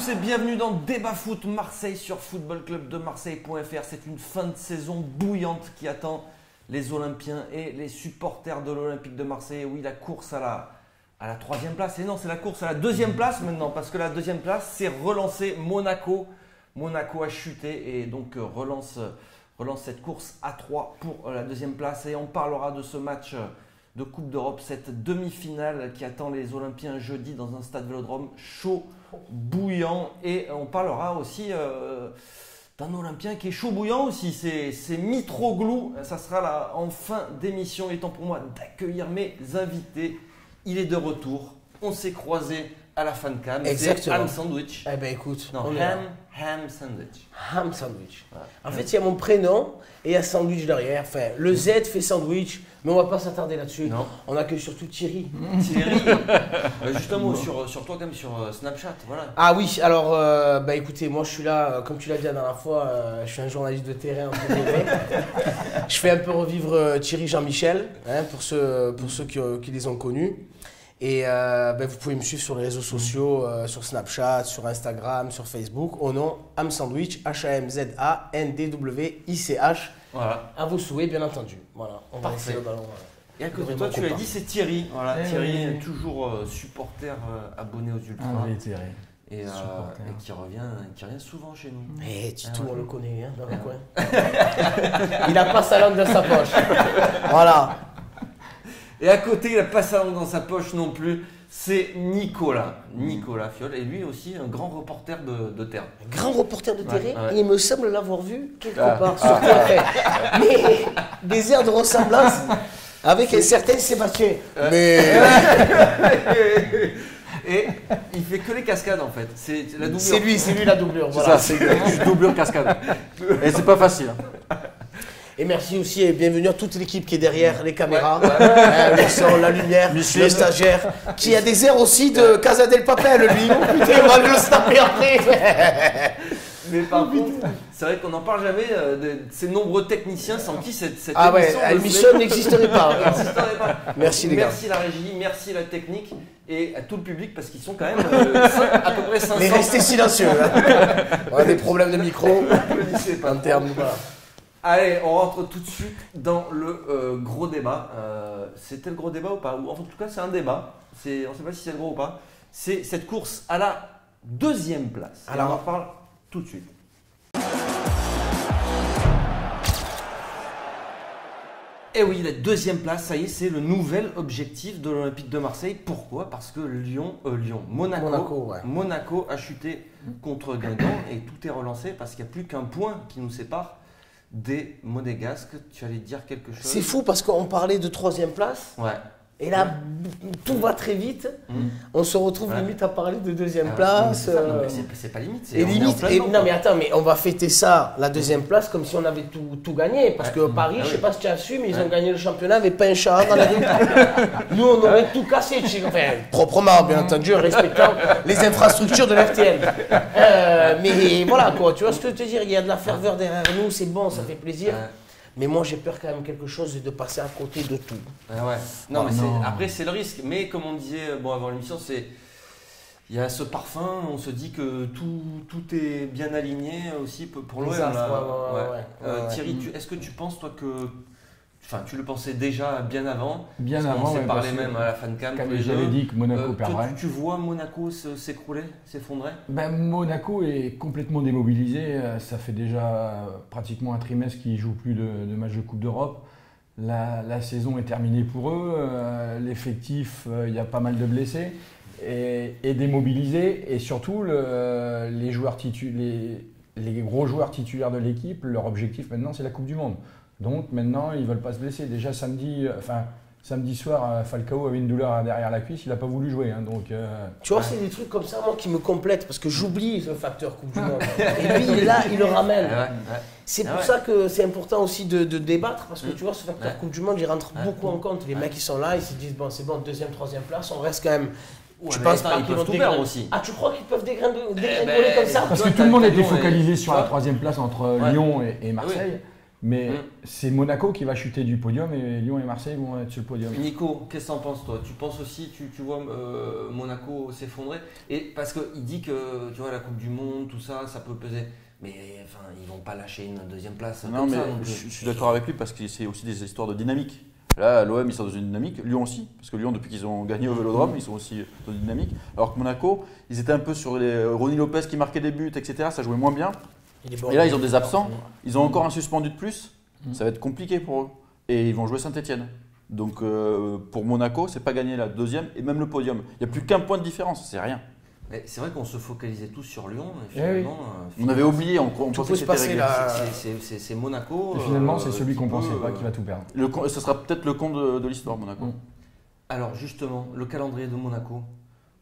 tous et bienvenue dans Débat Foot Marseille sur footballclubdemarseille.fr. C'est une fin de saison bouillante qui attend les Olympiens et les supporters de l'Olympique de Marseille. Oui, la course à la troisième place. Et non, c'est la course à la deuxième place maintenant, parce que la deuxième place, c'est relancer Monaco. Monaco a chuté et donc relance cette course à 3 pour la deuxième place. Et on parlera de ce match de Coupe d'Europe, cette demi-finale qui attend les Olympiens jeudi dans un stade Vélodrome chaud, bouillant. Et on parlera aussi d'un Olympien qui est chaud bouillant aussi, c'est Mitroglou. Ça sera là en fin d'émission. Il est temps pour moi d'accueillir mes invités. Il est de retour, on s'est croisés à la fancam. C'est Ham Sandwich. Eh ben écoute, non, Ham Sandwich. Ham Sandwich. Voilà. En fait, il y a mon prénom et il y a sandwich derrière. Enfin, le Z fait sandwich, mais on va pas s'attarder là-dessus. Non. On accueille surtout Thierry. Thierry, juste un mot sur toi quand même, sur Snapchat, voilà. Ah oui, alors bah écoutez, moi je suis là, comme tu l'as dit la dernière fois, je suis un journaliste de terrain entre guillemets. Je fais un peu revivre Thierry Jean-Michel, hein, pour ceux qui les ont connus. Et vous pouvez me suivre sur les réseaux sociaux, sur Snapchat, sur Instagram, sur Facebook, au nom Ham Sandwich, HAMZANDWICH. Voilà. À vos souhaits, bien entendu. Voilà, on va Parfait. laisser le ballon. Et à côté de toi, tu l'as dit, c'est Thierry. Voilà, Thierry est toujours supporter abonné aux Ultras. Ah oui, Thierry. Et qui revient souvent chez nous. Eh, Tito, on le connaît, hein, dans le coin. Il n'a pas sa langue dans sa poche. Voilà. Et à côté, il n'a pas sa langue dans sa poche non plus. C'est Nicolas Fiol. Et lui aussi, un grand reporter de terrain. Un grand reporter de terrain. Ouais. Et il me semble l'avoir vu quelque part sur TF1. Mais des airs de ressemblance avec un certain Sébastien. Mais. Et il fait que les cascades en fait. C'est la doublure. C'est lui la doublure. C'est Voilà. ça, c'est doublure cascade. Et c'est pas facile. Hein. Et merci aussi et bienvenue à toute l'équipe qui est derrière les caméras, le son, la lumière, le stagiaire, qui a des airs aussi de Casa del Papel, lui. Oh, putain, on va le snapper après. Mais par contre, c'est vrai qu'on n'en parle jamais de ces nombreux techniciens sans qui cette l'émission n'existerait pas. Merci les gars. Merci la régie, merci la technique et à tout le public parce qu'ils sont quand même à peu près 500. Mais restez silencieux. Hein. On a des problèmes de micro. En termes, voilà. Allez, on rentre tout de suite dans le gros débat. C'était le gros débat ou pas? En tout cas, c'est un débat. On ne sait pas si c'est le gros ou pas. C'est cette course à la deuxième place. Alors, on en parle tout de suite. Et oui, la deuxième place, ça y est, c'est le nouvel objectif de l'Olympique de Marseille. Pourquoi? Parce que Monaco a chuté contre Guingamp et tout est relancé parce qu'il n'y a plus qu'un point qui nous sépare des Monégasques. Tu allais dire quelque chose? C'est fou parce qu'on parlait de troisième place. Ouais. Et là, tout va très vite. On se retrouve limite à parler de deuxième place. Non, mais c'est pas limite. Et limite. Non, mais attends, mais on va fêter ça, la deuxième place, comme si on avait tout gagné. Parce que Paris, je sais pas si tu as su, mais ils ont gagné le championnat avec pas un chat dans la rue. Nous, on aurait tout cassé. Enfin, proprement, bien entendu, en respectant les infrastructures de l'FTL. Mais voilà, quoi. Tu vois ce que je veux te dire? Il y a de la ferveur derrière nous, c'est bon, ça fait plaisir. Mais moi, j'ai peur quand même quelque chose de passer à côté de tout. Ouais. Non, mais après, c'est le risque. Mais comme on disait avant l'émission, il y a ce parfum. On se dit que tout est bien aligné aussi pour l'OM. Thierry, est-ce que tu penses, toi, que... Enfin, tu le pensais déjà bien avant. Bien avant, on s'est parlé même à la fancam. J'avais dit que Monaco perdrait. Tu vois Monaco s'écrouler, s'effondrer? Monaco est complètement démobilisé. Ça fait déjà pratiquement un trimestre qu'ils ne jouent plus de matchs de Coupe d'Europe. La saison est terminée pour eux. L'effectif, il y a pas mal de blessés. Et démobilisé. Et surtout, les gros joueurs titulaires de l'équipe, leur objectif maintenant, c'est la Coupe du Monde. Donc maintenant, ils ne veulent pas se blesser. Déjà samedi soir, Falcao avait une douleur derrière la cuisse, il n'a pas voulu jouer. Hein, donc, tu vois, c'est des trucs comme ça moi, qui me complètent parce que j'oublie ce facteur Coupe du Monde. Et lui, il est là, il le ramène. C'est pour ça que c'est important aussi de débattre parce que tu vois, ce facteur Coupe du Monde, il rentre beaucoup en compte. Les mecs qui sont là, ils se disent bon, c'est bon, deuxième, troisième place, on reste quand même. Tu penses pas qu'ils peuvent tout perdre aussi? Ah, tu crois qu'ils peuvent dégringoler comme ça? Parce que tout le monde était focalisé sur la troisième place entre Lyon et Marseille. Mais c'est Monaco qui va chuter du podium et Lyon et Marseille vont être sur le podium. Nico, qu'est-ce que t'en penses toi? Tu penses aussi, tu vois Monaco s'effondrer? Et parce qu'il dit que tu vois la Coupe du Monde, tout ça, ça peut peser. Mais enfin, ils vont pas lâcher une deuxième place. Non, comme mais ça, donc, je suis d'accord avec lui parce que c'est aussi des histoires de dynamique. Là, l'OM, ils sont dans une dynamique. Lyon aussi, parce que Lyon, depuis qu'ils ont gagné au Vélodrome, ils sont aussi dans une dynamique. Alors que Monaco, ils étaient un peu sur les Ronny Lopez qui marquait des buts, etc. Ça jouait moins bien. Et là, ils ont des absents. Ils ont encore un suspendu de plus. Ça va être compliqué pour eux. Et ils vont jouer Saint-Etienne. Donc pour Monaco, c'est pas gagner la deuxième et même le podium. Il n'y a plus qu'un point de différence, c'est rien. C'est vrai qu'on se focalisait tous sur Lyon. Et finalement, on avait oublié, on pensait que c'était réglé. C'est Monaco. Et finalement, c'est celui qu'on ne pensait pas qui va tout perdre. Ce sera peut-être le compte de l'histoire, Monaco. Alors justement, le calendrier de Monaco.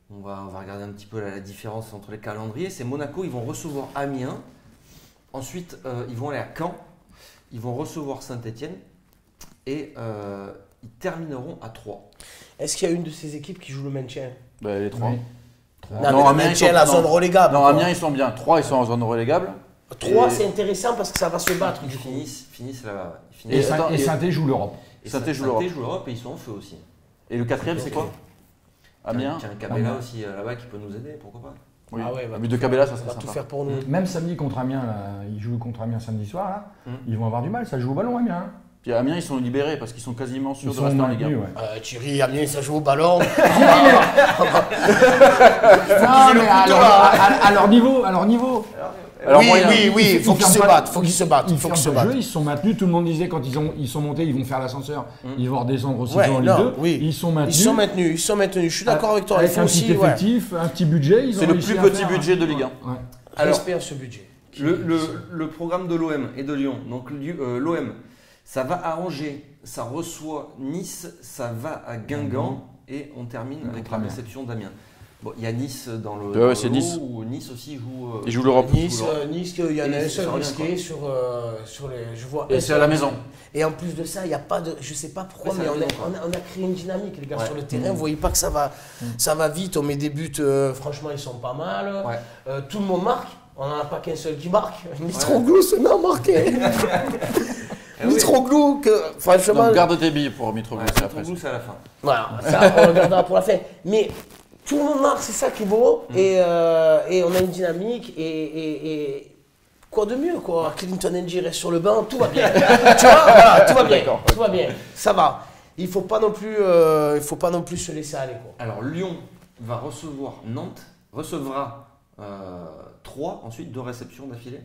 On va regarder un petit peu la différence entre les calendriers. C'est Monaco, ils vont recevoir Amiens. Ensuite, ils vont aller à Caen. Ils vont recevoir Saint-Etienne. Et ils termineront à 3. Est-ce qu'il y a une de ces équipes qui joue le maintien? Les 3. Oui. Non, Amiens, ils sont la zone relégable. Non, Amiens, ils sont bien. 3, ils sont en zone relégable. 3, c'est intéressant parce que ça va se battre. Ils finissent là-bas. Et Saint-Etienne joue l'Europe. Saint-Etienne joue l'Europe et ils sont en feu aussi. Et le quatrième, c'est quoi? Amiens. Tiens, Cabella aussi là-bas qui peut nous aider, pourquoi pas? Oui. Ah ouais, le but de Cabella, ça serait va sympa. tout faire pour nous. Même samedi contre Amiens, là, ils jouent contre Amiens samedi soir, là, ils vont avoir du mal, ça joue au ballon Amiens. Puis Amiens, ils sont libérés parce qu'ils sont quasiment sûrs Ils de sont rester en Ligue 1. maintenus, ouais. Thierry, Amiens, ça joue au ballon. Non, mais à leur niveau. Alors, oui, faut qu'ils se battent. Ils se sont maintenus. Tout le monde disait quand ils sont montés, ils vont faire l'ascenseur, ils vont redescendre aussi en Ligue 2. Oui. Ils sont maintenus. Je suis d'accord avec toi. Avec un petit effectif, un petit budget. C'est le plus petit budget de Ligue 1. Ouais. Alors, j'espère ce budget. Le programme de l'OM et de Lyon. Donc l'OM, ça va à Angers, ça reçoit Nice, ça va à Guingamp et on termine avec la réception d'Amiens. Bon, il y a Nice dans le c'est Nice. Où Nice aussi joue. Il joue l'Europe. Nice, il y en a un seul risqué sur les. Je vois. Et c'est à la maison. Et en plus de ça, il n'y a pas de. Je sais pas pourquoi, mais on a créé une dynamique, les gars, sur le terrain. Vous voyez pas que ça va vite. On met des buts, franchement, ils sont pas mal. Tout le monde marque. On n'en a pas qu'un seul qui marque. Mitroglou se met à marquer. Mitroglou, franchement. Donc garde tes billes pour Mitroglou, c'est après. Mitroglou, c'est à la fin. Voilà, ça, on le gardera pour la fin. Mais tout le monde marque, c'est ça qui est beau. Et on a une dynamique. Et quoi de mieux, quoi? Clinton NG reste sur le banc, tout va bien. Tu vois, voilà, tout va bien. Tout va bien. Ça va. Il ne faut pas non plus se laisser aller, quoi. Alors Lyon va recevra 3, ensuite 2 réceptions d'affilée,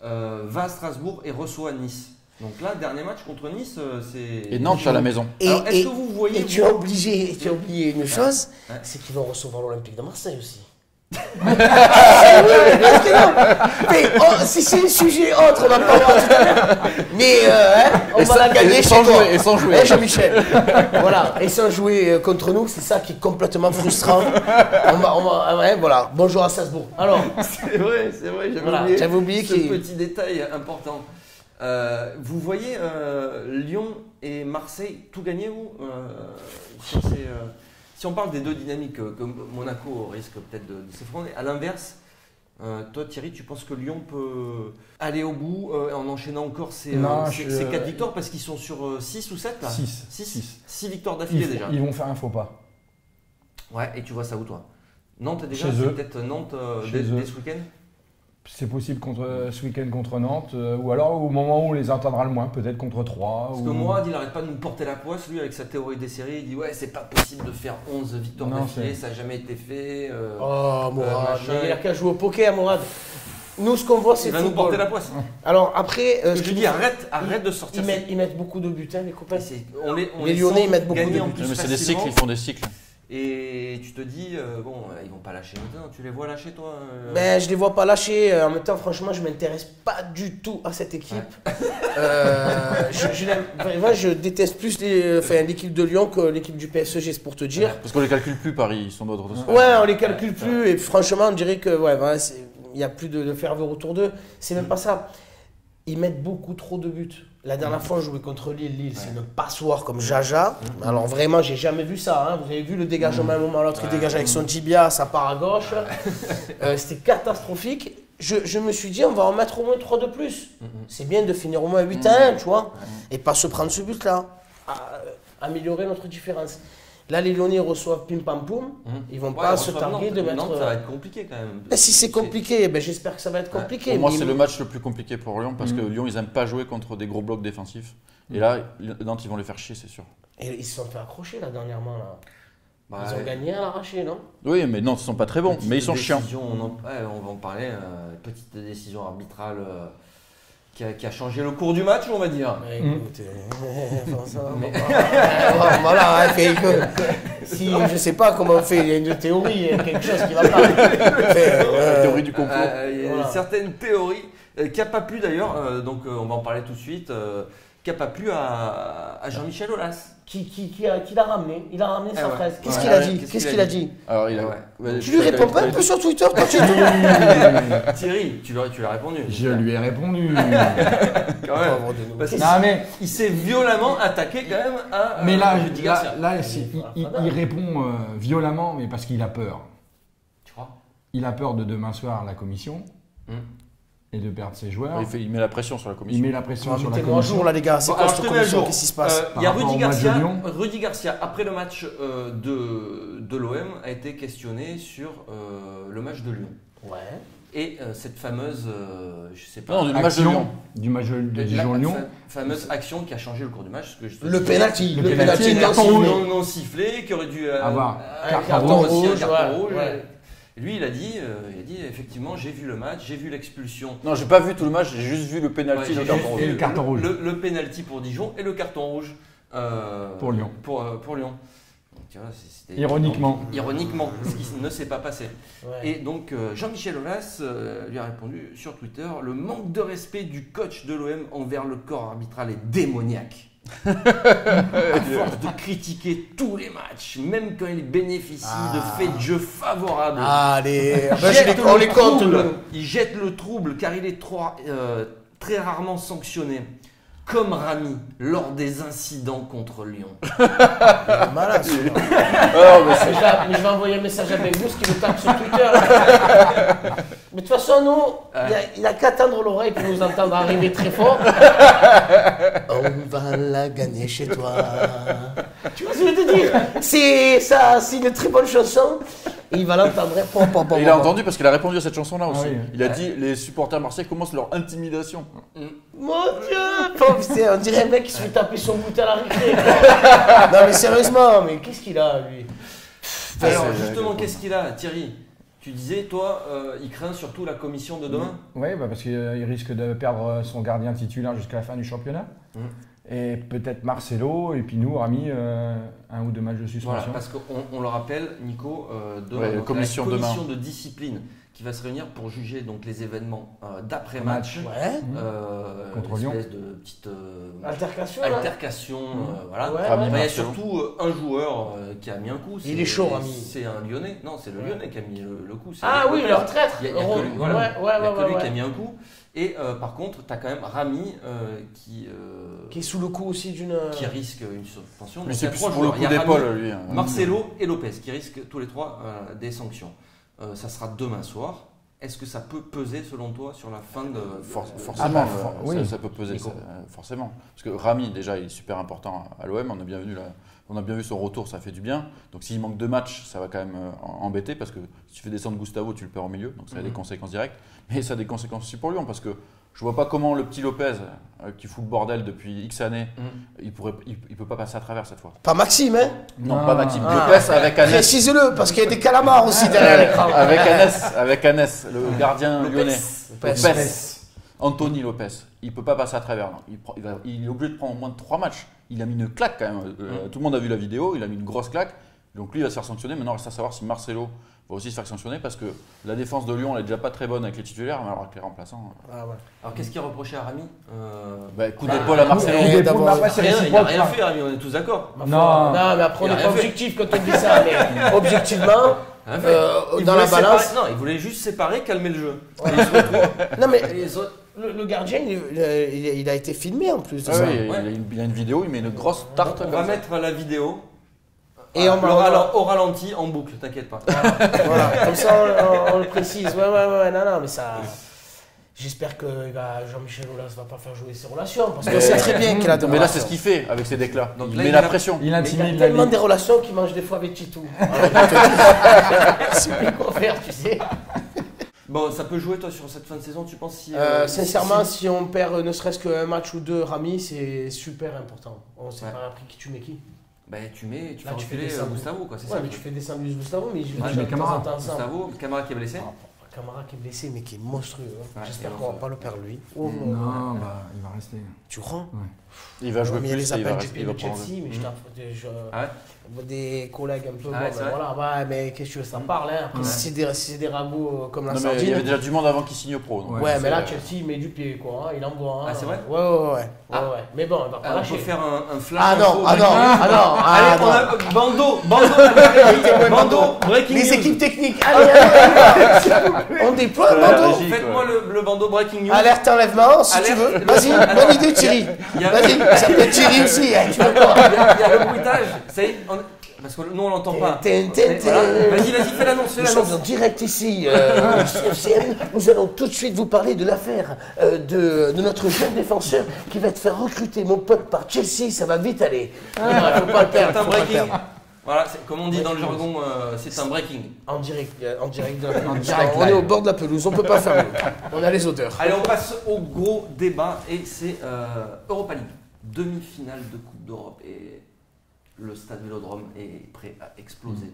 va à Strasbourg et reçoit Nice. Donc là, dernier match contre Nice, c'est... Et Nantes à la maison. Alors, est-ce que vous voyez... Et tu as oublié une chose, c'est qu'ils vont recevoir l'Olympique de Marseille aussi. Mais si c'est un sujet autre, on en parlera tout à l'heure. Mais on va la gagner chez toi. Et sans jouer. Jean-Michel. Voilà, et sans jouer contre nous, c'est ça qui est complètement frustrant. Voilà. Bonjour à Strasbourg. Alors, c'est vrai, j'avais oublié ce petit détail important. Vous voyez Lyon et Marseille tout gagner ou si on parle des deux dynamiques, que Monaco risque peut-être de s'effondrer, à l'inverse, toi Thierry, tu penses que Lyon peut aller au bout en enchaînant encore ces 4 victoires parce qu'ils sont sur 6 ou 7 là 6 victoires d'affilée déjà. Ils vont faire un faux pas. Ouais, et tu vois ça où toi? Nantes déjà, c'est peut-être Nantes dès ce week-end? C'est possible ce week-end contre Nantes, ou alors au moment où on les entendra le moins, peut-être contre 3. Parce que Mourad, il n'arrête pas de nous porter la poisse, lui, avec sa théorie des séries. Il dit ouais, c'est pas possible de faire 11 victoires d'affilée, ça n'a jamais été fait. Mourad, il a qu'à jouer au poker, Mourad. Nous, ce qu'on voit, c'est il va nous porter la poisse. Alors après, je lui dis arrête de sortir. Ils mettent beaucoup de buts, les copains. Les Lyonnais, ils mettent beaucoup de buts. Mais c'est des cycles, ils font des cycles. Et tu te dis, ils vont pas lâcher maintenant. Tu les vois lâcher, toi Ben, je les vois pas lâcher. En même temps, franchement, je m'intéresse pas du tout à cette équipe. Je déteste plus l'équipe de Lyon que l'équipe du PSG, c'est pour te dire. Parce qu'on les calcule plus, Paris, ils sont d'autres. Ouais, on les calcule plus. Et franchement, on dirait que il y a plus de ferveur autour d'eux. C'est même pas ça. Ils mettent beaucoup trop de buts. La dernière fois, on jouait contre Lille. C'est une passoire comme Jaja. Alors vraiment, j'ai jamais vu ça. Hein. Vous avez vu le dégagement à un moment, l'autre il dégage avec son tibia, ça part à gauche. C'était catastrophique. je me suis dit, on va en mettre au moins 3 de plus. C'est bien de finir au moins 8-1, tu vois, et pas se prendre ce but-là. Améliorer notre différence. Là, les Lyonnais reçoivent pim pam poum. Ils vont pas se targuer de mettre. Nantes, ça va être compliqué quand même. Et si c'est compliqué, j'espère que ça va être compliqué. Pour moi, c'est le match le plus compliqué pour Lyon parce que Lyon, ils n'aiment pas jouer contre des gros blocs défensifs. Et là, Nantes, ils vont les faire chier, c'est sûr. Et ils se sont fait accrocher là dernièrement. Là. Bah, ils ont gagné à l'arraché, non? Oui, mais Nantes, ils sont pas très bons, mais ils sont chiants. On va en parler. Petite décision arbitrale qui a changé le cours du match, on va dire. Écoute, voilà, si je sais pas comment on fait, il y a une théorie, il y a quelque chose qui va pas. La théorie du complot. Il y a certaines théories qui n'a pas plu d'ailleurs, donc on va en parler tout de suite, qui n'a pas plu à Jean-Michel Aulas. Qui l'a ramené? Il a ramené sa fraise. Qu'est-ce qu'il a dit? Alors, tu lui réponds pas un peu sur Twitter quand tu Thierry, tu lui as répondu. Je lui ai répondu. Quand même. Parce il s'est violemment attaqué quand même à Rudy Garcia. Il répond violemment, mais parce qu'il a peur. Tu crois? Il a peur de demain soir la commission. Et de perdre ses joueurs. Il met la pression sur la commission. Il met la pression sur la commission. Bonjour là les gars, c'est quoi cette commission? Qu'est-ce qui se passe? Il y a Rudy Garcia, après le match de l'OM, a été questionné sur le match de Lyon. Ouais. Et cette fameuse, je sais pas, non, du match de Lyon. Du match de Dijon-Lyon. Fameuse action qui a changé le cours du match. Le pénalty non sifflé, qui aurait dû avoir un carton rouge. Lui, il a dit effectivement, j'ai vu le match, j'ai vu l'expulsion. Non, j'ai pas vu tout le match, j'ai juste vu le pénalty et le carton rouge. Le pénalty pour Dijon et le carton rouge pour Lyon. Pour Lyon. Donc, tu vois, ironiquement, ce qui ne s'est pas passé. Ouais. Et donc, Jean-Michel Aulas lui a répondu sur Twitter: le manque de respect du coach de l'OM envers le corps arbitral est démoniaque. À force de critiquer tous les matchs, même quand il bénéficie de faits de jeu favorables, il jette le trouble car il est très rarement sanctionné, comme Rami lors des incidents contre Lyon. Malade. Mais je vais envoyer un message à Bengus qui me tape sur Twitter. Mais de toute façon, nous, il n'a qu'à tendre l'oreille pour nous entendre arriver très fort. On va la gagner chez toi. Tu vois ce que je veux te dire? C'est une très bonne chanson. Et il va l'entendre. Il a entendu parce qu'il a répondu à cette chanson-là aussi. Oui. Il a dit les supporters marseillais commencent leur intimidation. Mon Dieu! On dirait un mec qui se fait taper son bout à la récré. Non mais sérieusement, mais qu'est-ce qu'il a lui? Alors justement, qu'est-ce qu'il a, Thierry? Tu disais, toi, il craint surtout la commission de demain? Oui, parce qu'il risque de perdre son gardien titulaire jusqu'à la fin du championnat. Et peut-être Marcelo, et puis nous, Rami, 1 ou 2 matchs de suspension. Voilà, parce qu'on le rappelle, Nico, la commission de discipline qui va se réunir pour juger donc, les événements d'après-match. Contre Lyon. Une espèce de petite altercation. Voilà. Il y a surtout un joueur qui a mis un coup. Il est chaud, Rami. C'est un Lyonnais. Non, c'est le Lyonnais qui a mis le coup. Oui, leur traître. Il n'y a que lui qui a mis un coup. Et par contre, tu as quand même Rami qui est sous le coup aussi d'une. Qui risque une suspension. Mais c'est plus pour le coup d'épaule, lui. Marcelo et Lopez qui risquent tous les 3 des sanctions. Ça sera demain soir. Est-ce que ça peut peser selon toi sur la fin de. Forcément, ça peut peser, forcément. Parce que Rami, déjà, il est super important à l'OM. On a bien vu son retour, ça fait du bien. Donc s'il manque 2 matchs, ça va quand même embêter parce que si tu fais descendre Gustavo, tu le perds au milieu. Donc ça a des conséquences directes. Mais ça a des conséquences aussi pour Lyon parce que je vois pas comment le petit Lopez, qui fout le bordel depuis X années, il peut pas passer à travers cette fois. Pas Maxime, hein? Non, pas Maxime. Lopez avec Hannes. Précise-le, parce qu'il y a des calamars aussi derrière l'écran. Avec Hannes, le gardien lyonnais. Lopez. Anthony Lopez. Il peut pas passer à travers. Il est obligé de prendre au moins 3 matchs. Il a mis une claque quand même. Tout le monde a vu la vidéo, il a mis une grosse claque. Donc lui, il va se faire sanctionner. Maintenant, il reste à savoir si Marcelo va aussi se faire sanctionner parce que la défense de Lyon, elle est déjà pas très bonne avec les titulaires, mais alors avec les remplaçants. Alors qu'est-ce qui est reproché à Rami? Coup d'épaule à Marcelo. Il n'a rien fait, Rami, on est tous d'accord. Non, mais après, on n'est pas objectif quand on dit ça. Mais objectivement, dans la balance. Non, il voulait juste séparer, calmer le jeu. Non, mais. Le gardien, il a été filmé en plus de ça. Il a une vidéo, il met une grosse tarte. On va mettre la vidéo. Et au ralenti, en boucle, t'inquiète pas. Voilà, comme ça on le précise. Ouais, non, mais ça. J'espère que Jean-Michel Aulas va pas faire jouer ses relations parce qu'on sait très bien qu'il a des Mais là, relations. c'est ce qu'il fait avec ses déclats. Donc Il là, met il la a- pression. Il Il intimide a la tellement Ligue. des relations qu'il mange des fois avec Titou. C'est plus quoi faire, tu sais. Bon, ça peut jouer toi sur cette fin de saison, tu penses si, Sincèrement, si- si on perd ne serait-ce qu'un match ou deux, Rami, c'est super important. On s'est Ouais. pas appris qui tu mets qui. Ben, tu Là, fais tu fais reculer descendre. Gustavo, quoi, c'est Ouais, ça. mais tu fais descendre Luis Gustavo, mais je tu mets Camara. Gustavo, Camara qui est blessé. Camara qui est blessé, mais qui est monstrueux. Hein. Ouais, J'espère et qu'on va on- pas le perdre lui. Non, bah, il va rester. Tu crois? Il va jouer Mais il y a plus, les et il va appels rester, du il va de Chelsea, prendre. mais je Ah ouais. des collègues un peu. Ah ouais, c'est vrai. Voilà, ouais, mais qu'est-ce que tu veux, ça parle. Hein. Après, Ouais. si c'est des ragots comme la Non, mais il y sardine. avait déjà du monde avant qu'il signe au pro. donc Ouais, Ouais, c'est- mais là, Chelsea, il met du pied, quoi. Hein. Il envoie. Hein. Ah, c'est vrai? Ouais. Ah. Ouais. Mais bon, il va pas Ah, on lâcher. peut faire un flash. Ah non, info, ah non, breaking news. ah non, Allez, on a Bando, breaking Les news. équipes techniques, allez, on déploie Ouais, Bando. régie. Faites-moi le bandeau breaking news. Alerte enlèvement, si tu Alerte. veux. Vas-y, bonne idée, Thierry. Il y a- Vas-y, ça peut être Thierry aussi, hein, tu veux quoi? Il y a le bruitage. Ça y est, parce que nous on l'entend pas. Tin, tin, Mais voilà. tin. Vas-y, fais l'annonce, fais Nous sommes en l'annonce. direct ici, au CFCM. Nous allons tout de suite vous parler de l'affaire de notre jeune défenseur qui va te faire recruter, mon pote, par Chelsea. Ça va vite aller. Il faut pas le perdre. C'est un faut pas le breaking. perdre. Voilà, comme on dit dans le Breaking jargon, c'est un breaking. En direct de la pelouse. direct On est live. au bord de la pelouse, on peut pas faire mieux. On a les odeurs. Allez, on passe au gros débat et c'est Europa League, demi-finale de Coupe d'Europe et le stade Vélodrome est prêt à exploser.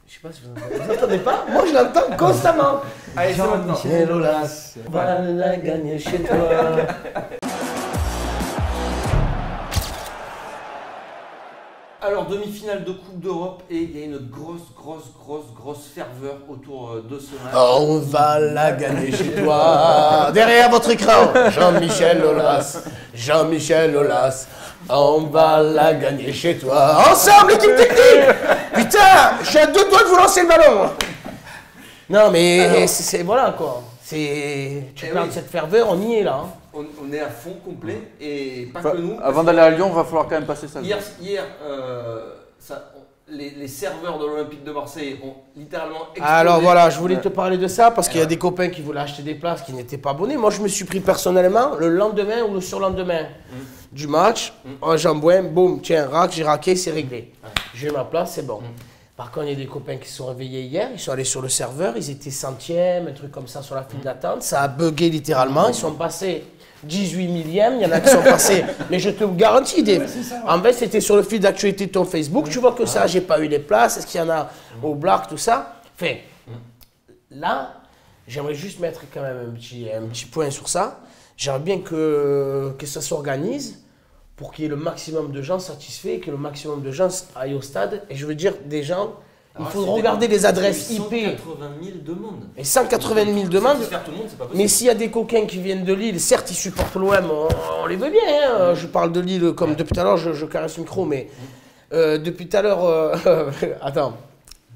Je sais pas si vous n'entendez pas. Moi, je l'entends constamment. Allez, c'est maintenant. Jean-Michel Aulas, va la gagner chez toi. Alors, demi-finale de Coupe d'Europe et il y a une grosse ferveur autour de ce match. On va la gagner chez toi. Derrière votre écran, Jean-Michel Aulas. Jean-Michel Aulas. On va la gagner chez toi. Ensemble, équipe technique. Putain, je suis à deux doigts de vous lancer le ballon. Non, mais c'est voilà quoi. Tu Eh parles oui. de cette ferveur, on y est là. Hein. On est à fond complet et pas Enfin, que nous. avant d'aller à Lyon, il va falloir quand même passer ça. Hier, les serveurs de l'Olympique de Marseille ont littéralement explosé. Alors voilà, je voulais te parler de ça parce qu'il y a des copains qui voulaient acheter des places qui n'étaient pas abonnés. Moi, je me suis pris personnellement le lendemain ou le surlendemain du match. Jean-Bouin, boum, tiens, j'ai raqué, c'est réglé. J'ai eu ma place, c'est bon. Par contre, il y a des copains qui se sont réveillés hier, ils sont allés sur le serveur, ils étaient centièmes, un truc comme ça sur la file d'attente. Ça a bugué littéralement, ils sont passés 18 millièmes, il y en a qui sont passés, mais je te garantis, en fait, c'était sur le fil d'actualité de ton Facebook, tu vois que ça, j'ai pas eu les places, est-ce qu'il y en a au Black, tout ça. Enfin, là, j'aimerais juste mettre quand même un petit point sur ça. J'aimerais bien que ça s'organise pour qu'il y ait le maximum de gens satisfaits et que le maximum de gens aillent au stade. Et je veux dire, des gens, il Alors, faut c'est regarder les adresses IP. 180 000 demandes. Et 180 000 demandes. Faire tout le monde, c'est pas possible. Mais s'il y a des coquins qui viennent de Lille, certes ils supportent l'OM, on les veut bien. Hein. Je parle de Lille comme depuis tout à l'heure, je caresse le micro, mais depuis tout à l'heure. Attends,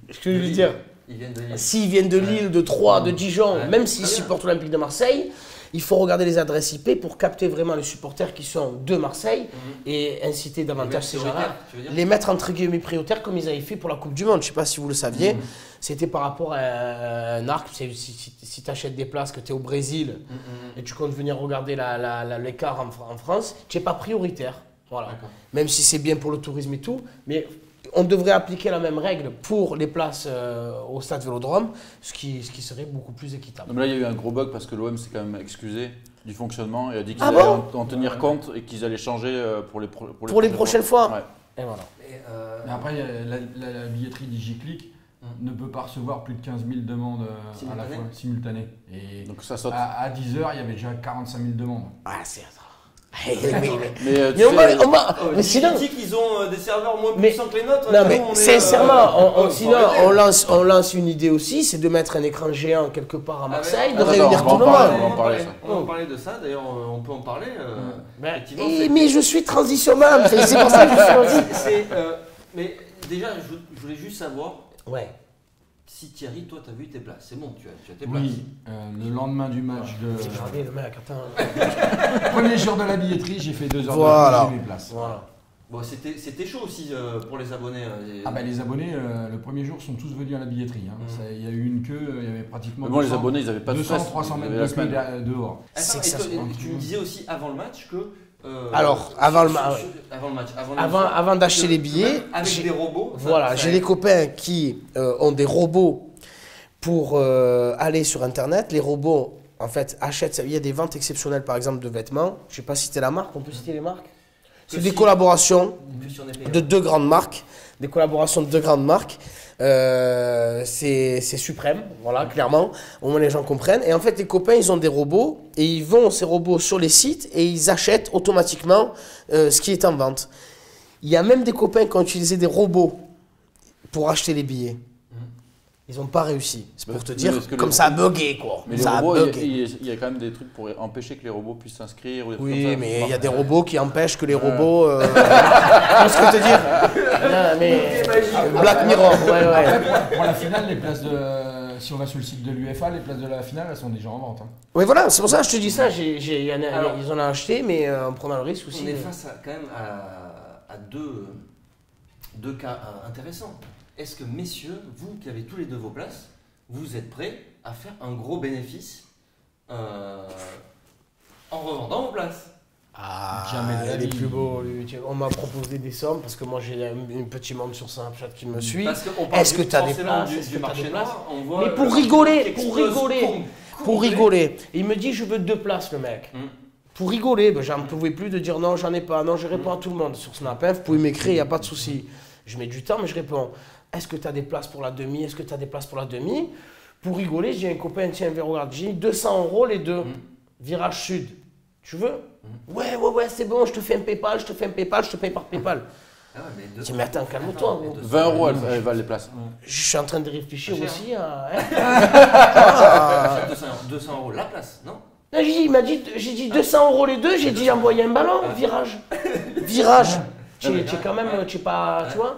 ce que je veux dire. Ils viennent de Lille. S'ils viennent de Lille, de Troyes, de Dijon, Ouais. même s'ils Très bien. supportent l'Olympique de Marseille, il faut regarder les adresses IP pour capter vraiment les supporters qui sont de Marseille et inciter davantage ces gens-là. prioritaires, tu veux dire ? Les mettre entre guillemets prioritaires comme ils avaient fait pour la Coupe du Monde. Je ne sais pas si vous le saviez. C'était par rapport à un arc. Si tu achètes des places, que tu es au Brésil et tu comptes venir regarder l'écart en France, tu n'es pas prioritaire. Voilà. D'accord. Même si c'est bien pour le tourisme et tout. Mais on devrait appliquer la même règle pour les places au stade Vélodrome, ce qui serait beaucoup plus équitable. Non, mais là, il y a eu un gros bug parce que l'OM s'est quand même excusé du fonctionnement et a dit qu'ils Ah allaient bon en tenir compte et qu'ils allaient changer pour Pour les prochaines fois. Ouais. Et voilà. Et, Mais après, la billetterie DigiClick ne peut pas recevoir plus de 15 000 demandes à la fois simultanées. Et Donc ça saute. à 10 h, il y avait déjà 45 000 demandes. Ah, c'est Mais, tu mais sais, mais sinon, ils ont des serveurs moins Mais- puissants que les nôtres. non Nous, mais on est, sincèrement, sinon arrêter. on lance une idée aussi, c'est de mettre un écran géant quelque part à Marseille, de Ah, réunir d'accord, tout on le va en monde. parler, on va en parler, ça. On va en parler de ça, d'ailleurs on peut en parler. Ben, Effectivement, mais je suis transitionnable, c'est pour ça que je suis c'est, mais déjà, je voulais juste savoir Ouais. si Thierry, toi, tu as vu tes places. C'est bon, tu as tes places. Oui, le lendemain du match J'ai de. regardé le mec, attends. Premier jour de la billetterie, j'ai fait 2 heures Voilà. de j'ai mes places. Voilà. Bon, c'était chaud aussi pour les abonnés. Les abonnés, le premier jour, sont tous venus à la billetterie. Il y a eu une queue, il y avait pratiquement. Mais bon, les abonnés, ils n'avaient pas de 200-300 mètres de queue dehors. Attends, tu me disais aussi avant le match que. Alors, avant le match, avant d'acheter les billets, avec des robots. Voilà, j'ai des copains qui ont des robots pour aller sur Internet. Les robots, en fait, achètent. Il y a des ventes exceptionnelles, par exemple, de vêtements. Je ne sais pas citer la marque. On peut citer les marques? C'est des collaborations de deux grandes marques. Des collaborations de deux grandes marques. C'est suprême, voilà, clairement. Au moins les gens comprennent. Et en fait, les copains, ils ont des robots et ils vont ces robots sur les sites et ils achètent automatiquement ce qui est en vente. Il y a même des copains qui ont utilisé des robots pour acheter les billets. Ils n'ont pas réussi. C'est pour te dire, comme ça a bugué, quoi. Mais ça les robots, a bugué. il y a quand même des trucs pour empêcher que les robots puissent s'inscrire. Oui, mais il y a des robots qui empêchent que les robots... Tu vois ce que je veux te dire? Non, mais... Black Mirror, ouais. Pour la finale, les places de... Si on va sur le site de l'UEFA, les places de la finale, elles sont déjà en vente. Oui, voilà, c'est pour ça que je te dis ça. Ils en ont acheté, mais en prenant le risque aussi. On est face quand même à deux cas intéressants. Est-ce que, messieurs, vous qui avez tous les deux vos places, vous êtes prêts à faire un gros bénéfice en revendant vos places? Jamais de la les vie. plus beaux. On m'a proposé des sommes parce que moi j'ai une petite monde sur Snapchat qui me suit. Est-ce que tu as des places? Du marché noir, on voit. Mais pour rigoler. Il me dit je veux 2 places, le mec. Pour rigoler, j'en pouvais plus de dire non, j'en ai pas. Non, je réponds à tout le monde sur Snap. Vous pouvez m'écrire, il n'y a pas de souci. Je mets du temps, mais je réponds. Est-ce que tu as des places pour la demi? Est-ce que tu as des places pour la demi? Pour rigoler, j'ai un copain, tiens, regarde, j'ai 200 € les deux. Virage sud. Tu veux? Ouais, c'est bon, je te fais un PayPal, je te paye par PayPal. Je dis, mais attends, calme-toi. 20 € elles valent les places. Je suis en train de réfléchir aussi à. 200 € la place, non? Non, j'ai dit 200 € les deux, j'ai dit envoyer un ballon, virage. Tu es quand même, tu es pas, tu vois.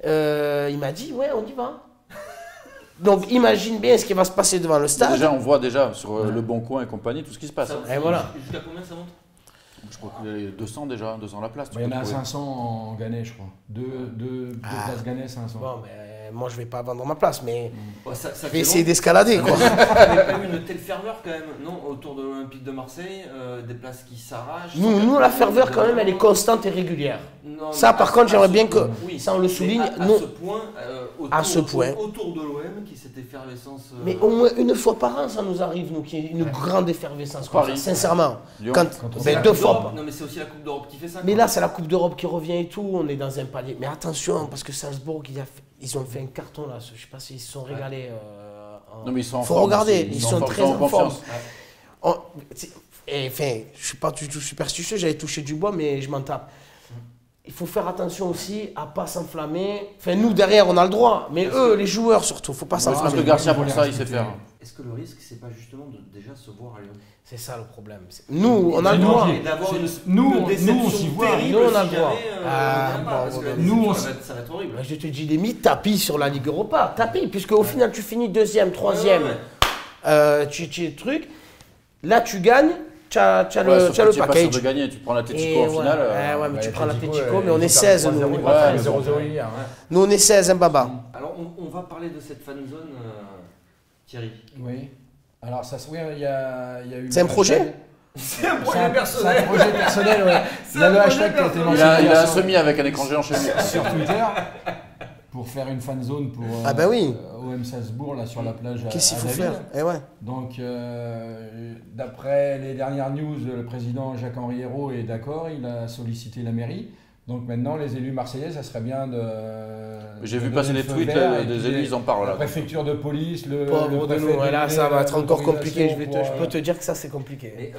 Il m'a dit, ouais, on y va. Donc imagine bien ce qui va se passer devant le stade. Déjà, on voit sur Le Bon Coin et compagnie tout ce qui se passe. Et voilà. Jusqu'à combien ça monte? Je crois qu'il y a 200 déjà, 200 la place. Il y en a 500 en Gannais, je crois. Deux places Gannais, 500. Bon, mais moi je vais pas vendre ma place, mais ça je vais essayer d'escalader, quoi. Il y a quand même une telle ferveur quand même, non, autour de l'Olympique de Marseille, des places qui s'arrachent. Nous, la ferveur quand même, elle est constante et régulière. Non, ça, par contre, j'aimerais bien que ça on le souligne. À ce point, autour de l'OM, qui cette effervescence. Mais au moins une fois par an, ça nous arrive, nous, qui est une grande effervescence. Paris, sincèrement. Quand 2 fois. Non, mais c'est aussi la Coupe d'Europe qui fait ça. Mais là, c'est la Coupe d'Europe qui revient et tout. On est dans un palier. Mais attention, parce que Salzbourg, ils ont fait un carton là. Je sais pas s'ils se sont régalés. Non, mais ils sont en forme. Faut regarder. Ils sont très en forme. Enfin, je suis pas du tout superstitieux. J'avais touché du bois, mais je m'en tape. Il faut faire attention aussi à pas s'enflammer. Enfin, nous derrière, on a le droit, mais eux, les joueurs surtout, faut pas s'enflammer. Parce que Garcia pour ça, il sait faire. Est-ce que le risque, c'est pas justement de déjà se voir à Lyon? C'est ça le problème. Nous, on a le droit. Nous, on s'y voit. Nous, on a le droit. Nous, ça va être horrible. Je te dis, Démy, tapis sur la Ligue Europa. Tapis, puisque au final, tu finis 2e, 3e. Tu truc. Là, tu gagnes. Tu as le package. De gagner, tu prends l'Atlético en finale. Ouais, mais tu prends l'Atlético, mais on est 16. Nous, on est 16, Baba. Alors, on va parler de cette fan zone, Thierry. Oui. Alors, il y a eu. C'est un projet? C'est un projet personnel. C'est un projet personnel, ouais. Il y a le hashtag qui a été lancé. Il a un semi avec un écran géant chez lui. Sur Twitter. Pour faire une fan zone pour OM Salzbourg là sur la plage. Qu'est-ce qu'il faut faire? Donc d'après les dernières news, le président Jacques-Henri Hérault est d'accord, il a sollicité la mairie. Donc maintenant les élus marseillais, ça serait bien de. J'ai vu passer des tweets des élus, ils en parlent là. La préfecture de police, le préfet là, ça va être encore compliqué. Je peux te dire que ça c'est compliqué. Mais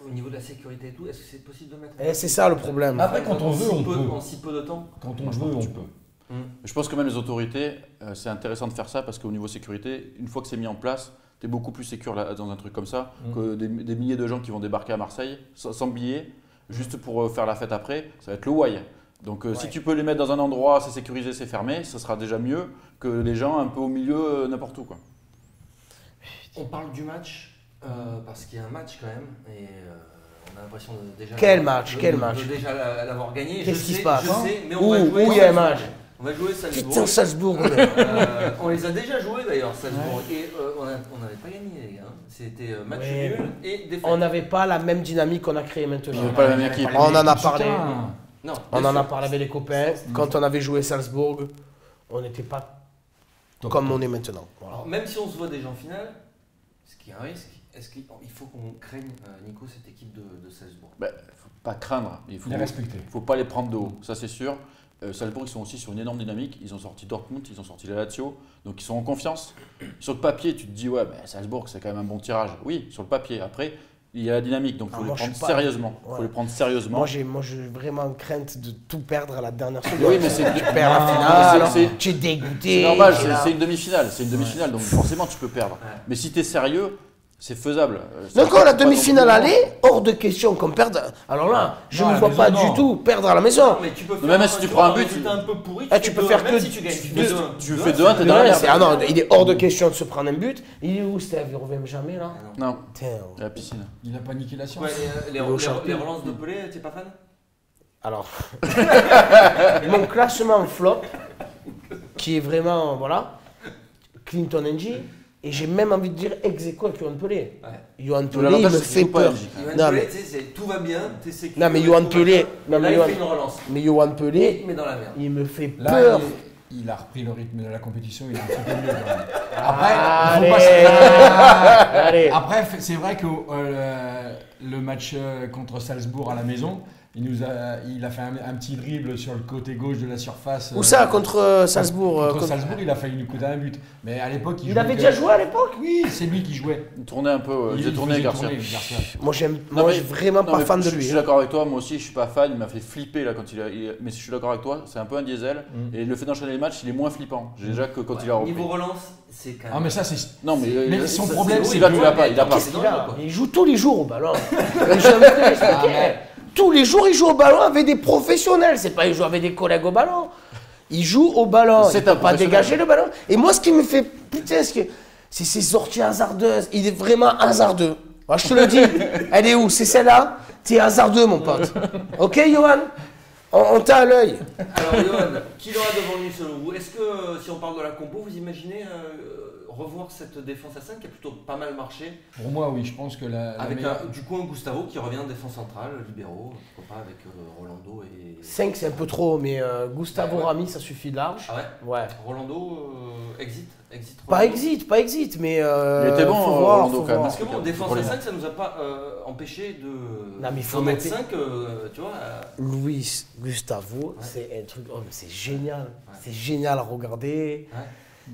au niveau de la sécurité et tout, est-ce que c'est possible de mettre? C'est ça le problème. Après quand on veut, on peut. En si peu de temps. Quand on veut, on peut. Je pense que même les autorités, c'est intéressant de faire ça parce qu'au niveau sécurité, une fois que c'est mis en place, tu es beaucoup plus sécure dans un truc comme ça que des milliers de gens qui vont débarquer à Marseille sans billets, juste pour faire la fête après, ça va être le why. Donc si tu peux les mettre dans un endroit, c'est sécurisé, c'est fermé, ça sera déjà mieux que les gens un peu au milieu, n'importe où, quoi. On parle du match parce qu'il y a un match quand même et On a l'impression de déjà. Quel match, de- quel de- match. de déjà l'avoir gagné. Qu'est-ce qui se passe, Je hein sais, mais on va jouer. Où il y a un match? On va jouer Salzbourg. Putain, Salzbourg. On les a déjà joués d'ailleurs, Salzbourg. Et on n'avait pas gagné, les gars. C'était match Ouais. nul et défaite. On n'avait pas la même dynamique qu'on a créée maintenant. Ils n'avaient pas la même équipe. On en a parlé. Non, On bien en a sûr. parlé avec les copains. Quand on avait joué Salzbourg, on n'était pas comme on est maintenant. Voilà. Alors, même si on se voit déjà en finale, est-ce qu'il y a un risque? Est-ce qu'il faut qu'on craigne, Nico, cette équipe de Salzbourg? Bah, faut pas craindre, il faut Les respecter. faut pas les prendre de haut, ça c'est sûr. Salzbourg, ils sont aussi sur une énorme dynamique. Ils ont sorti Dortmund, ils ont sorti la Lazio, donc ils sont en confiance. Sur le papier, tu te dis, ouais, bah, Salzbourg, c'est quand même un bon tirage. Oui, sur le papier. Après, il y a la dynamique, donc il faut les moi, je prendre suis pas- sérieusement. Ouais. Faut les prendre sérieusement. Moi, j'ai vraiment crainte de tout perdre à la dernière seconde. Oui, mais c'est- tu perds la Non, finale, c'est- tu es dégoûté. C'est normal, tu es là. c'est une demi-finale. C'est une demi-finale, donc forcément, tu peux perdre. Ouais. Mais si tu es sérieux, c'est faisable. Donc, C'est la pas demi-finale non plus- aller, hors de question qu'on perde. Alors là, je Non, ne à vois la pas maison, du non. tout perdre à la maison. Non, mais tu peux faire Même si tu prends un but, résultat un peu pourri, tu peux fais faire deux, que même si tu gagnes, tu fais 2-1. Tu fais 2-1, t'es dans la merde. Ah non, il est hors de question de se prendre un but. Il est où, Steve? Il revient jamais là. Non, Putain. la piscine. Il a paniqué la science. Ouais, les au champion. relances de Pelé, t'es pas fan? Alors, mon classement flop, qui est vraiment, voilà, Clinton NG, et j'ai même envie de dire ex aequo avec Yohan Pelé. Ouais. Yohan Tout Pelé, il l'avantage, me c'est qu'il fait joue pas peur. NJ, quand même. Yohan Non, Pelé, mais- tu sais, tout va bien, t'es sécurisé. Non, mais Yohan tout va Pelé, bien. non, mais Là, il Yohan- fait une relance. Mais Yohan Et Pelé, il met dans la merde. il me fait Là, peur. il a repris le rythme de la compétition, il est un petit peu mieux. quand même. Allez, faut pas se- allez. Après, c'est vrai que le match contre Salzbourg à la maison, il a fait un petit dribble sur le côté gauche de la surface. Où ça, contre Salzbourg Contre contre- Salzbourg, il a failli nous coûter un but. Mais à l'époque, Il avait déjà joué à l'époque? Oui, c'est lui qui jouait. Il tournait un peu, il faisait tourner Garcia. Moi, je Non, suis vraiment non, pas mais fan de Je lui. suis d'accord avec toi, moi aussi je suis pas fan, il m'a fait flipper là quand mais je suis d'accord avec toi, c'est un peu un diesel et le fait d'enchaîner les matchs il est moins flippant déjà que quand il a repris. Niveau relance, c'est quand même. Ah, mais ça, c'est. Non mais, son ça, problème, c'est c'est là que- tu l'as pas, il a pas. Qu'est-ce qu'il a quoi. Il joue tous les jours au ballon. Mais j'ai envie de l'expliquer. Tous les jours, il joue au ballon avec des professionnels. C'est pas il joue avec des collègues au ballon. Il joue au ballon. C'est Il peut un pas professionnel. dégager le ballon. Et moi, ce qui me fait putain, c'est ses sorties hasardeuses. Il est vraiment hasardeux. Moi, je te le dis. Elle est où? C'est celle-là? T'es hasardeux, mon pote. Ok, Johan? On t'a à l'œil. Alors, Johan, qui l'aura devant lui selon vous? Est-ce que si on parle de la compo, vous imaginez revoir cette défense à 5 qui a plutôt pas mal marché Pour moi, oui, je pense que la avec meilleure- du coup un Gustavo qui revient en défense centrale, libéraux, pourquoi pas avec Rolando et. 5, c'est un peu trop, mais Gustavo Ouais. Rami, ça suffit large. Ah ouais Ouais. Rolando, exit Pas Rolando. exit, mais. Il était bon, faut voir, Rolando, faut quand même. voir. Parce que bon, défense Pour à les 5, ça nous a pas empêché de. Non, mais il faut d'en mettre noter. 5, tu vois. Luis Gustavo, c'est un truc, oh, mais c'est génial. C'est génial à regarder. Ouais.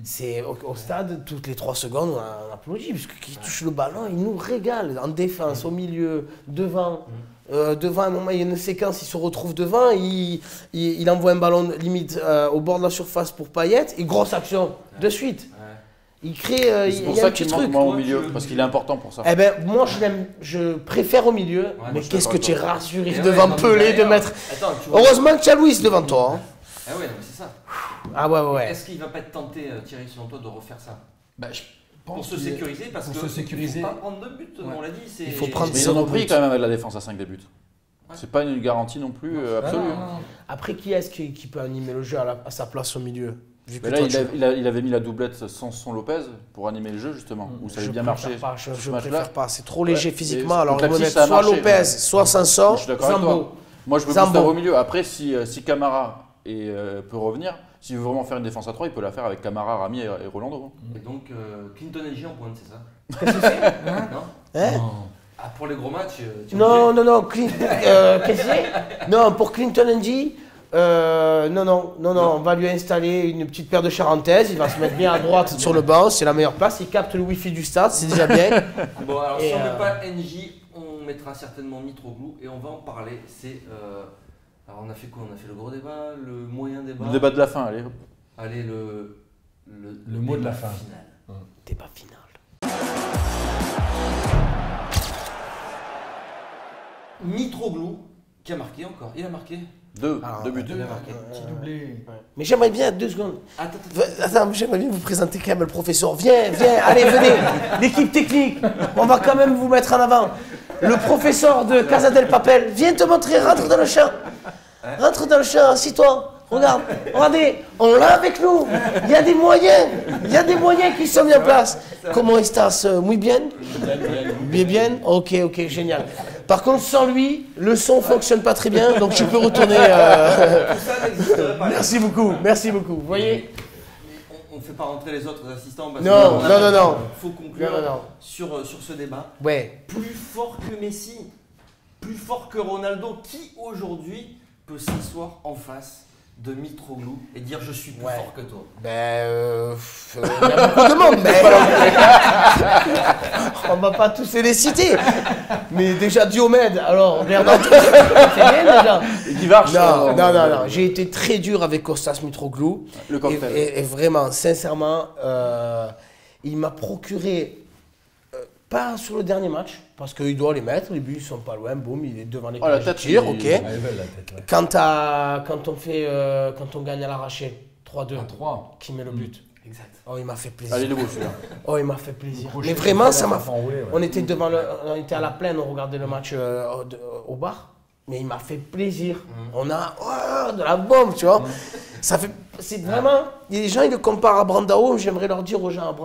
C'est au stade, toutes les 3 secondes, on applaudit, parce qu'il touche le ballon, il nous régale. En défense, au milieu, devant. Devant, à un moment, il y a une séquence, il se retrouve devant, il envoie un ballon limite au bord de la surface pour Payet, et grosse action, de suite. Ouais. Il crée, C'est il pour y a ça un petit qu'il manque truc. moi au Toi, milieu, tu- parce qu'il est important pour ça. Eh ben, moi, je préfère au milieu, moi, mais je suis qu'est-ce que d'accord tu es avec toi. rassuré Et ouais, devant non, mais Pelé de d'ailleurs, mettre. Attends, tu vois. Heureusement que tu as Luis devant toi. Hein. Ah ouais, non, mais c'est ça. Ah ouais. Est-ce qu'il va pas être tenté, Thierry, selon toi, de refaire ça Bah, je pour pense se qu'il est- sécuriser parce pour que se sécuriser. faut pas prendre de but, Ouais. on l'a dit. C'est... Il faut prendre Mais ils zéro en ont pris but. quand même avec la défense à 5 des buts. Ouais. C'est pas une garantie non plus absolue. Ah, non, non. Après, qui est-ce qui peut animer le jeu à sa place au milieu? Vu que Mais là, toi, il avait mis la doublette Sanson Lopez pour animer le jeu justement, où ça je avait bien préfère marché. pas, je ce match-là. préfère pas. C'est trop léger Ouais, physiquement. mais Alors, contre il faut Leipzig, mettre ça a soit marché, Lopez, mais- soit Sanson, Je suis d'accord avec Zambo. toi. Moi, je veux Zambo. Gustavo au milieu. Après, si Camara peut revenir, s'il veut vraiment faire une défense à 3, il peut la faire avec Camara, Rami et Rolando. Et donc, Clinton NG en pointe, c'est ça? Qu'est-ce que c'est? Non. Hein? Non. Ah, pour les gros matchs, tu Non. Qu'est-ce que c'est? Non, pour Clinton NG, non, on va lui installer une petite paire de charentaises, il va se mettre bien à droite sur le banc, c'est la meilleure place, il capte le wifi du stade, c'est déjà bien. Bon, alors Et, si on ne met pas NJ, on mettra certainement Mitroglou et on va en parler. C'est. Alors, on a fait quoi? On a fait le gros débat, le moyen débat. Le débat de la fin, allez. Allez, le mot de débat la fin. final. Débat final. Mitroglou, qui a marqué encore. Il a marqué. Deux Alors, buts. Il a marqué. Petit doublé. Mais j'aimerais bien, 2 secondes. Attends. J'aimerais bien vous présenter quand même le professeur. Viens, allez, venez, l'équipe technique. On va quand même vous mettre en avant. Le professeur de Casa del Papel, viens te montrer, rentre dans le champ. Rentre dans le champ, assis-toi. Regarde, regardez, on l'a avec nous. Il y a des moyens qui sont mis en place. Comment estás? Muy bien? Bien. Ok, génial. Par contre, sans lui, le son ne fonctionne pas très bien, donc tu peux retourner. Tout ça n'existerait pas. Merci beaucoup. Vous voyez? On ne fait pas rentrer les autres assistants. Parce Non. Il faut conclure sur ce débat. Ouais. Plus fort que Messi, plus fort que Ronaldo, qui aujourd'hui peut s'asseoir en face de Mitroglou et dire je suis plus fort que toi? Il y a beaucoup de monde, mais on va pas tous les citer. Mais déjà Diomède, alors regardons tous, c'est bien déjà. Non, j'ai été très dur avec Kostas Mitroglou. Le cocktail. Et vraiment, sincèrement, il m'a procuré, pas sur le dernier match, parce qu'il doit les mettre, les buts ils sont pas loin, boum, il est devant les cages, il tire, ok. Quand on gagne à l'arraché, 3-2, qui met le but. Exact. Oh, il m'a fait plaisir. Allez, le beau celui-là. Oh, il m'a fait plaisir. Mais vraiment, ça m'a fait. On était à la plaine, on regardait le match au bar. Mais il m'a fait plaisir. On a de la bombe, tu vois. C'est vraiment. Il y a des gens, ils le comparent à Brandao. J'aimerais leur dire aux gens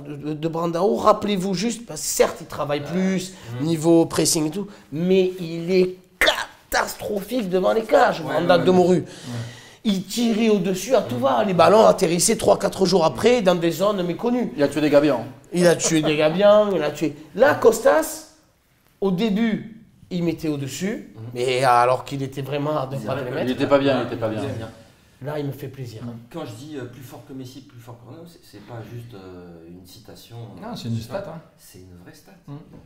de Brandao, rappelez-vous juste, parce que certes, il travaille plus, niveau pressing et tout, mais il est catastrophique devant les cages, Brandao de Moru. Il tirait au-dessus à tout va. Les ballons atterrissaient 3-4 jours après dans des zones méconnues. Il a tué des gars bien. Il a tué des gars bien, Là, Kostas, au début, il mettait au-dessus, mais alors qu'il était vraiment à 2 pas de les mettre. Il était pas bien. Là, il me fait plaisir. Quand je dis plus fort que Messi, plus fort que Ronaldo, c'est pas juste une citation. Non, c'est une stat. C'est une vraie stat.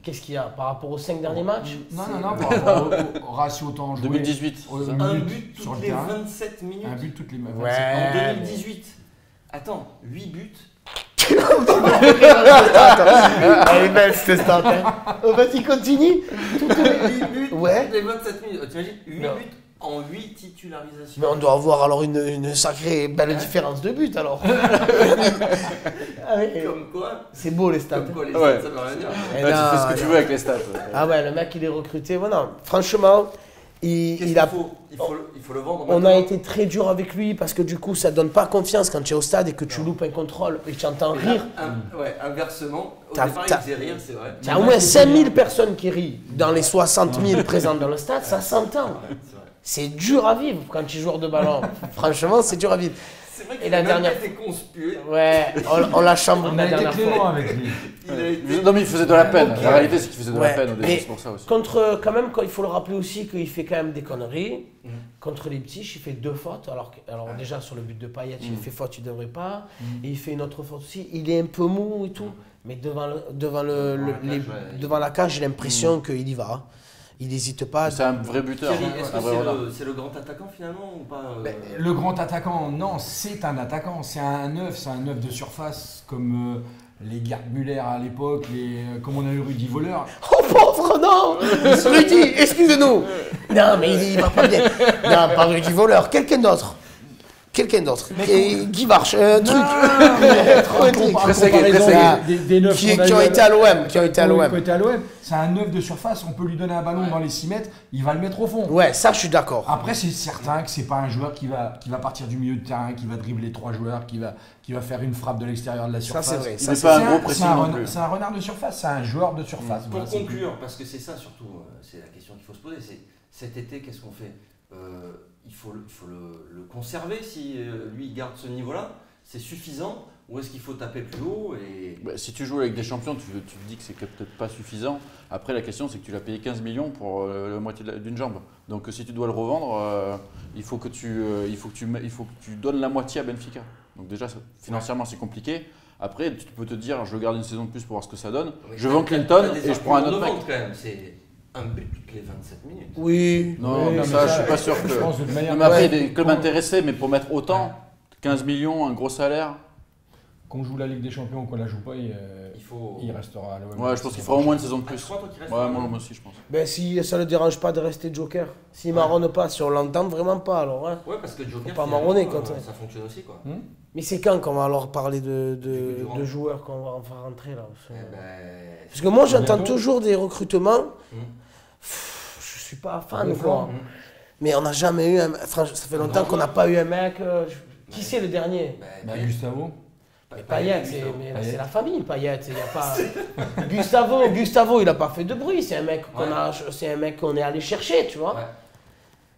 Qu'est-ce qu'il y a par rapport aux 5 derniers matchs? Non, par rapport au ratio temps joué. 2018. Un but toutes les 27 minutes. Un but toutes les 27 minutes. En 2018. Attends, 8 buts. Elle est belle cette stat. Vas-y, continue. 8 buts toutes les 27 minutes. T'imagines 8 buts en 8 titularisations. Mais on doit avoir alors une sacrée belle différence de but alors. Comme quoi. C'est beau les stats. Comme quoi les stats, ça veut rien dire. Tu fais ce que tu veux avec les stats. Ah ouais, le mec il est recruté. Voilà. Franchement, il faut le vendre. On a été très dur avec lui parce que du coup ça donne pas confiance quand tu es au stade et que tu loupes un contrôle et que tu entends rire. Inversement, au départ il faisait rire, c'est vrai. Il y a au moins 5000 personnes qui rient dans les 60 000 présentes dans le stade, ça s'entend. C'est dur à vivre quand tu es joueur de ballon. Franchement, c'est dur à vivre. C'est vrai qu'il a dernière été conspué. Ouais, on l'a chambré la dernière fois. avec lui. Non, mais il faisait de la peine. La réalité, c'est qu'il faisait de la peine au début, c'est pour ça aussi. Quand même, il faut le rappeler aussi qu'il fait quand même des conneries. Contre les petits, il fait 2 fautes. Alors déjà, sur le but de Payet, il fait faute, il ne devrait pas. Et il fait une autre faute aussi. Il est un peu mou et tout. Mais devant la cage, j'ai l'impression qu'il y va. Il n'hésite pas. C'est un vrai buteur. Est-ce que c'est le grand attaquant finalement ou pas Le grand attaquant, non, c'est un attaquant. C'est un 9, de surface comme les Gerd Müller à l'époque, comme on a eu Rudy Voleur. Oh pauvre, non Rudy, excusez-nous. Non, mais il va pas bien. Non, pas Rudy Voleur, quelqu'un d'autre. Guy Varche, des neufs qui ont été à l'OM. C'est un 9 de surface, on peut lui donner un ballon dans les 6 mètres, il va le mettre au fond. Ouais, ça je suis d'accord. Après, c'est certain que c'est pas un joueur qui va partir du milieu de terrain, qui va dribbler 3 joueurs, qui va faire une frappe de l'extérieur de la surface. Ça c'est vrai. C'est pas un gros pressing non plus. C'est un renard de surface, c'est un joueur de surface. Pour conclure, parce que c'est ça surtout, c'est la question qu'il faut se poser, c'est cet été, qu'est-ce qu'on fait? Il faut le conserver si lui il garde ce niveau-là. C'est suffisant ou est-ce qu'il faut taper plus haut Si tu joues avec des champions, tu te dis que c'est peut-être pas suffisant. Après, la question, c'est que tu l'as payé 15 millions pour la moitié d'une jambe. Donc, si tu dois le revendre, il faut que tu donnes la moitié à Benfica. Donc, déjà, financièrement, c'est compliqué. Après, tu peux te dire, je garde une saison de plus pour voir ce que ça donne. Je vends Clinton et je prends un autre mec. Quand même, c'est un but toutes les 27 minutes. Oui. Non, mais ça, je suis pas sûr que. Même après, il y a des clubs intéressés, mais pour mettre autant, 15 millions, un gros salaire. qu'on joue la Ligue des Champions ou qu'on la joue pas, il faut... restera à l'OM. Ouais, je pense qu'il fera au moins une saison de plus. Tu crois, toi, qu'il reste Ouais, moi aussi, je pense. Ben si ça ne le dérange pas de rester Joker. S'il marronne pas, si on l'entend vraiment pas alors. Hein. Ouais, parce que Joker, pas marronner quand ça fonctionne aussi, quoi. Mais c'est quand qu'on va alors parler de Durant. joueurs qu'on va faire rentrer là Eh ben, Parce que moi j'entends bientôt. toujours des recrutements. Je suis pas fan quoi. Mais on n'a jamais eu un. Franchement, ça fait longtemps qu'on n'a pas eu un mec. Qui c'est le dernier? Gustavo. Payet, c'est la famille Payet. Il y a pas. Gustavo, il a pas fait de bruit. C'est un mec qu'on est allé chercher, tu vois. Ouais.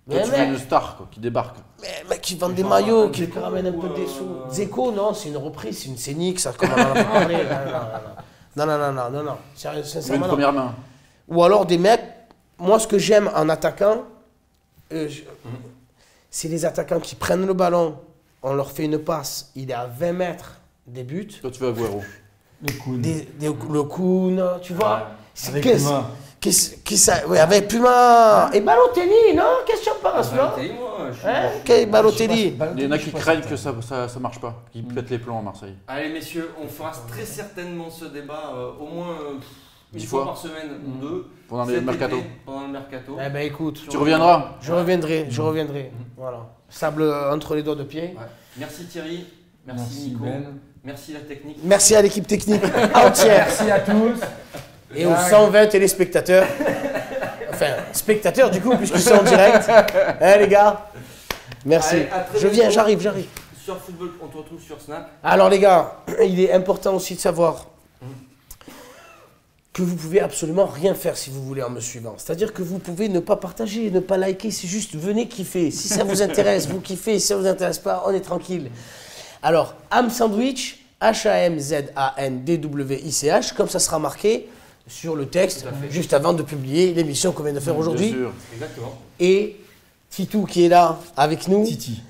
Mais Toi, un tu veux mec, une star quoi, qui débarque. mais un mec qui vend des maillots, qui ramène un peu des sous. Zeko, non, c'est une reprise, c'est une scénique, ça, comme on en a parlé. Non. Sérieux, Tu veux une sincèrement, non. première main. Ou alors des mecs, moi ce que j'aime en attaquant, c'est les attaquants qui prennent le ballon, on leur fait une passe, il est à 20 mètres des buts. Toi, tu veux Agüero. Le Kun. Le Kun, tu vois. Avec Puma. Avec Puma. Et Balotelli, non? Qu'est-ce que tu en penses, non? Balotelli, moi, je suis... Hein? Balotelli. Il y en a qui craignent que ça marche pas, qui pètent les plombs à Marseille. Allez, messieurs, on fera très certainement ce débat au moins une 10 fois fois par semaine ou deux. Pendant le cet mercato. été, pendant le mercato. Eh ben écoute, Tu reviendras. je reviendrai. Voilà. Sable entre les doigts de pied. Ouais. Merci Thierry, merci Nico, Ben. merci la technique. Merci à l'équipe technique entière. Merci à tous. Et aux 120 téléspectateurs. Enfin, spectateurs du coup, puisqu'ils sont en direct. Hein les gars? Merci. Allez, à très Je viens, bientôt. j'arrive. Sur Football, on te retrouve sur Snap. Alors les gars, il est important aussi de savoir que vous pouvez absolument rien faire si vous voulez en me suivant. C'est-à-dire que vous pouvez ne pas partager, ne pas liker, c'est juste venez kiffer. Si ça vous intéresse, vous kiffez. Si ça vous intéresse pas, on est tranquille. Alors, Ham Sandwich, HAMZANDWICH, comme ça sera marqué sur le texte, juste avant de publier l'émission qu'on vient de faire aujourd'hui. Bien sûr. Exactement. Et Titou qui est là avec nous. Titi.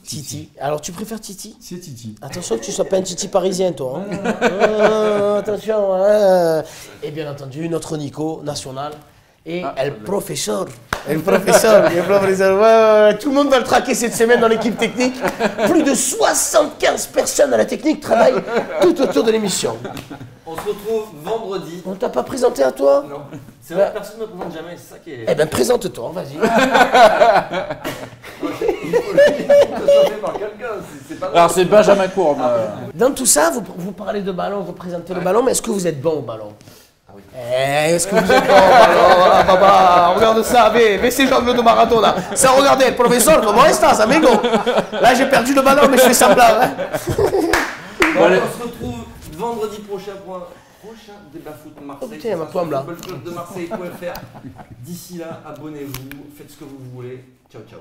Titi. Alors tu préfères Titi? C'est Titi. Attention que tu sois pas un Titi parisien, toi. Hein. Attention. Hein. Et bien entendu, notre Nico national. Et El Professeur. Ouais. Tout le monde va le traquer cette semaine dans l'équipe technique. Plus de 75 personnes à la technique travaillent tout autour de l'émission. On se retrouve vendredi. On t'a pas présenté à toi? Non, c'est vrai que personne ne me présente jamais, c'est ça qui est... Eh ben présente-toi, vas-y. Il faut que ça soit fait par quelqu'un, c'est pas Alors, c'est Benjamin Courbe. Dans tout ça, vous parlez de ballon, vous présentez le ballon, mais est-ce que vous êtes bon au ballon? oui. Est-ce que vous êtes bon au ballon? Voilà, papa, regarde ça, ve ces jambes de Maradona. Ça, regardez, le professeur, comment estás, amigo? Là, j'ai perdu le ballon, mais je fais semblant. Hein. Bon, allez, on se retrouve vendredi prochain pour un prochain débat foot Marseille. Oh, putain, ma pomme, là. Footballclubdemarseille.fr. D'ici là, abonnez-vous, faites ce que vous voulez. Ciao, ciao.